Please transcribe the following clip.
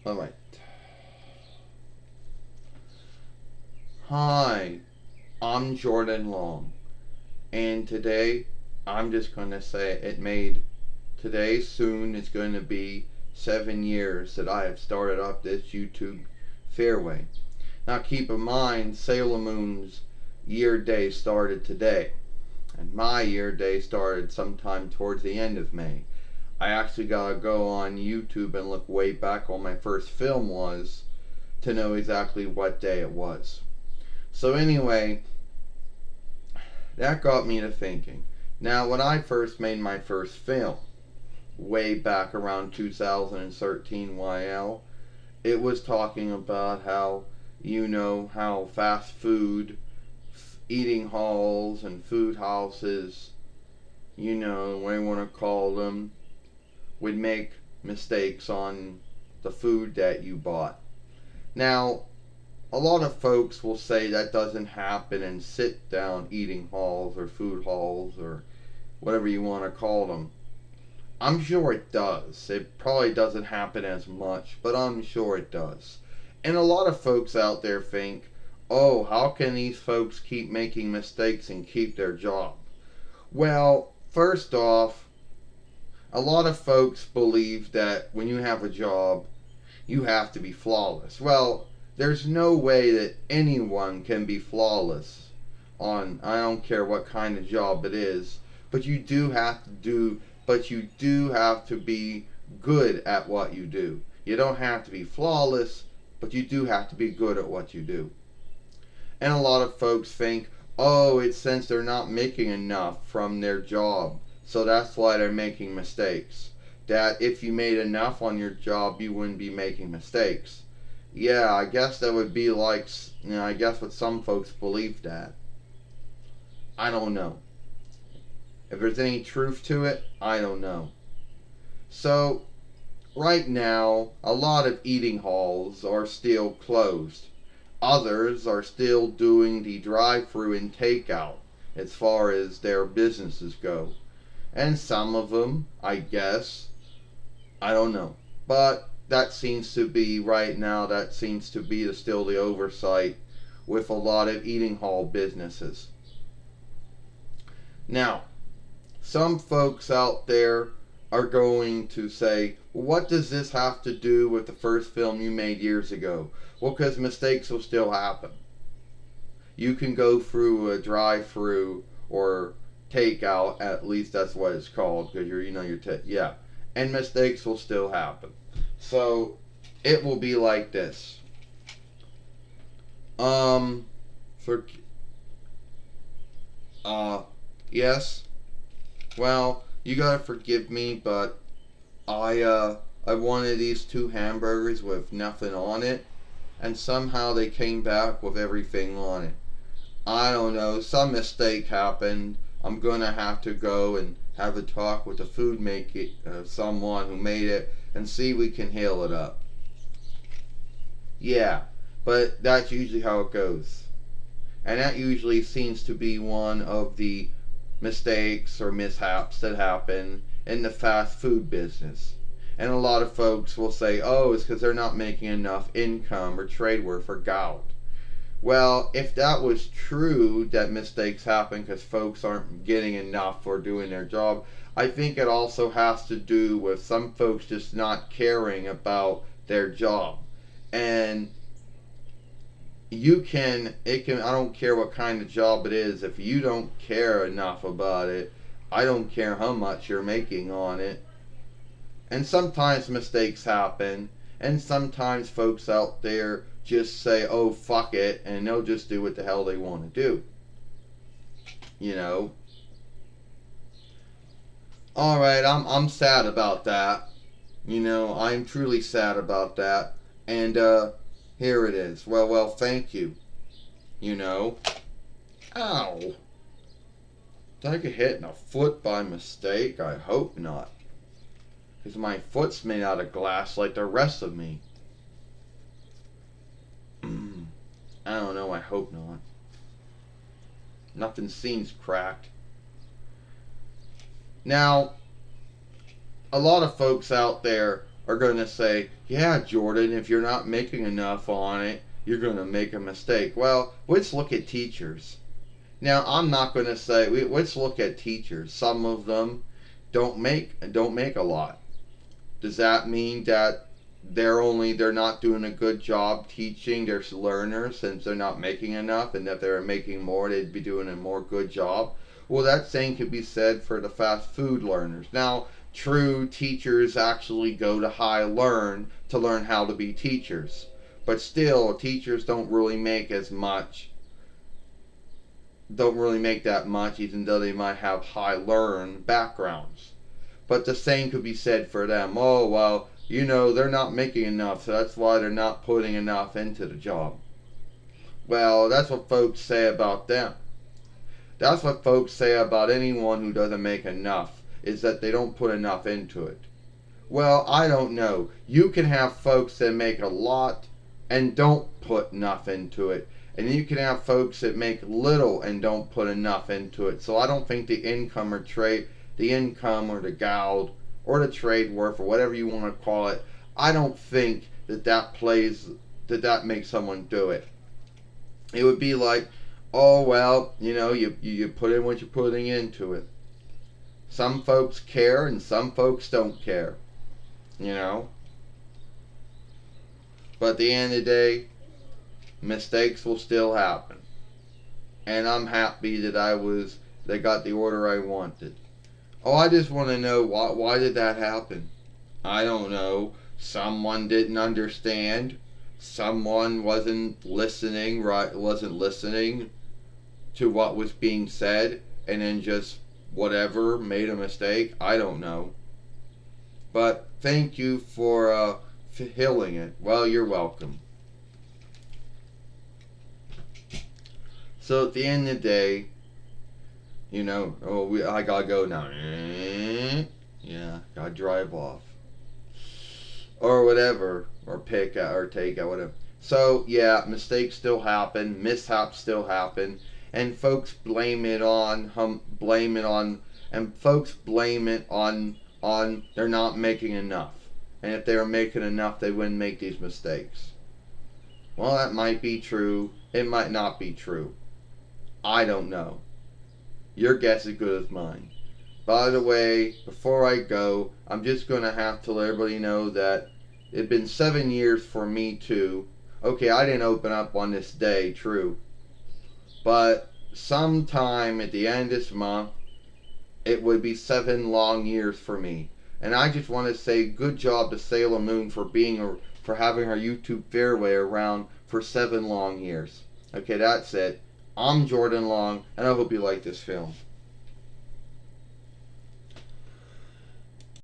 Alright. Hi, I'm Jordan Long, and today I'm just going to say it made today soon it's going to be 7 years that I have started up this YouTube fairway. Now keep in mind, Sailor Moon's year day started today, and my year day started sometime towards the end of May. I actually gotta go on YouTube and look way back when my first film was to know exactly what day it was. So anyway, that got me to thinking. Now, when I first made my first film, way back around 2013 YL, it was talking about how fast food, eating halls, and food houses, what you want to call them, would make mistakes on the food that you bought. Now, a lot of folks will say that doesn't happen in sit down eating halls or food halls or whatever you want to call them. I'm sure it does. It probably doesn't happen as much, but I'm sure it does. And a lot of folks out there think, oh, how can these folks keep making mistakes and keep their job? Well, first off, a lot of folks believe that when you have a job, you have to be flawless. Well, there's no way that anyone can be flawless on, I don't care what kind of job it is, but you do have to be good at what you do. You don't have to be flawless, but you do have to be good at what you do. And a lot of folks think, oh, it's since they're not making enough from their job, so that's why they're making mistakes. That if you made enough on your job, you wouldn't be making mistakes. Yeah, I guess that would be like, I guess what some folks believe that. I don't know. If there's any truth to it, I don't know. So, right now, a lot of eating halls are still closed. Others are still doing the drive-through and takeout as far as their businesses go. And some of them, I guess, I don't know. But that seems to be, right now, that seems to be still the oversight with a lot of eating hall businesses. Now, some folks out there are going to say, well, what does this have to do with the first film you made years ago? Well, because mistakes will still happen. You can go through a drive-through or takeout, at least that's what it's called, because yeah, and mistakes will still happen. So it will be like this. Um, for yes. Well, you gotta forgive me, but I wanted these two hamburgers with nothing on it, and somehow they came back with everything on it. I don't know, some mistake happened. I'm gonna have to go and have a talk with the food maker, someone who made it, and see if we can heal it up. Yeah, but that's usually how it goes. And that usually seems to be one of the mistakes or mishaps that happen in the fast food business. And a lot of folks will say, oh, it's because they're not making enough income or trade worth or gout. Well, if that was true, that mistakes happen because folks aren't getting enough or doing their job, I think it also has to do with some folks just not caring about their job. And I don't care what kind of job it is, if you don't care enough about it, I don't care how much you're making on it. And sometimes mistakes happen, and sometimes folks out there just say, oh, fuck it, and they'll just do what the hell they want to do. You know? Alright, I'm sad about that. I'm truly sad about that. And, here it is. Well, thank you. You know? Ow. Did I get hit in the foot by mistake? I hope not. Because my foot's made out of glass like the rest of me. I don't know, I hope not. Nothing seems cracked. Now, a lot of folks out there are going to say, yeah, Jordan, if you're not making enough on it, you're going to make a mistake. Well, let's look at teachers. Now, I'm not going to say, let's look at teachers. Some of them don't make a lot. Does that mean that they're not doing a good job teaching their learners since they're not making enough, and that they're making more, they'd be doing a more good job? Well, that same could be said for the fast food learners. Now, true, teachers actually go to high learn to learn how to be teachers, but still, teachers don't really make that much, even though they might have high learn backgrounds. But the same could be said for them. Oh, well, they're not making enough, so that's why they're not putting enough into the job. Well, that's what folks say about them. That's what folks say about anyone who doesn't make enough, is that they don't put enough into it. Well, I don't know. You can have folks that make a lot and don't put enough into it. And you can have folks that make little and don't put enough into it. So I don't think the income or the gold or the trade worth or whatever you want to call it, I don't think that makes someone do it. It would be like, oh well, you put in what you're putting into it. Some folks care and some folks don't care, you know. But at the end of the day, mistakes will still happen. And I'm happy that I got the order I wanted. Oh, I just want to know why did that happen? I don't know. Someone didn't understand. Someone wasn't listening to what was being said, and then just whatever made a mistake. I don't know. But thank you for healing it. Well, you're welcome. So at the end of the day, I gotta go now. Yeah, gotta drive off. Or whatever. Or pick out, or take out, whatever. So, yeah, mistakes still happen. Mishaps still happen. And folks blame it on, they're not making enough. And if they were making enough, they wouldn't make these mistakes. Well, that might be true. It might not be true. I don't know. Your guess is good as mine. By the way, before I go, I'm just going to have to let everybody know that it's been 7 years for me too. Okay, I didn't open up on this day, true. But sometime at the end of this month, it would be 7 long years for me. And I just want to say good job to Sailor Moon for having her YouTube fairway around for 7 long years. Okay, that's it. I'm Jordan Long, and I hope you like this film.